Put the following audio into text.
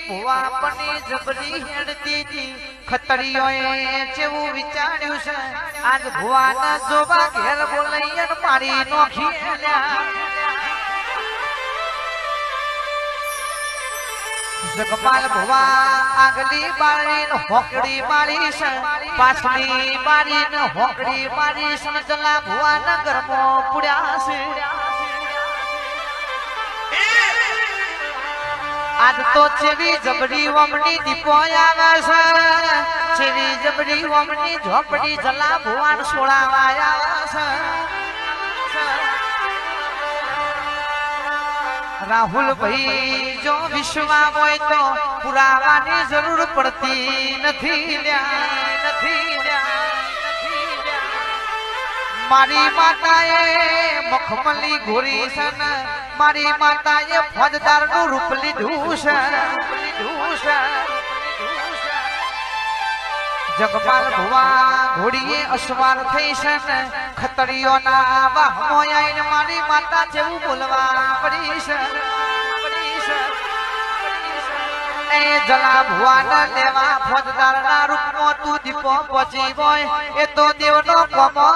ભુવાપની જબરી હેડતી હતી ખતરીઓએ જેવું વિચાર્યું છે આજ ભુવાના જોવા ઘેર બોલાઈ મારી નોખી જગમાલ ભુવા આગલી બારી હોકડી મારી છે પાછલી બારી હોકડી મારી છે જલા ભુવાના ઘરમાં પુડ્યા છે આજ તો ચેવી જબડી વમણી દીપો આવે છે ચેવી જબડી વમણી ઝોપડી જલા ભુવાન સોળાવા આવે છે રાહુલ ભાઈ જો વિશ્વા હોય તો પુરાવાની જરૂર પડતી નથી મારી માતાએ મખમલી ઘોરી છે ને મારી માતાએ ફોજદાર નું રૂપ લીધું છે જગમાલ ભુવા ઘોડીએ અસવાર થઈ છે ને ખતરીઓના વાહમાં આવીને મારી માતા જેવું બોલવા પડી છે એ જલા ભુવાને લેવા ફોજદારના રૂપનો તું દીપો પહોંચી હોય એ તો દેવનો કોમો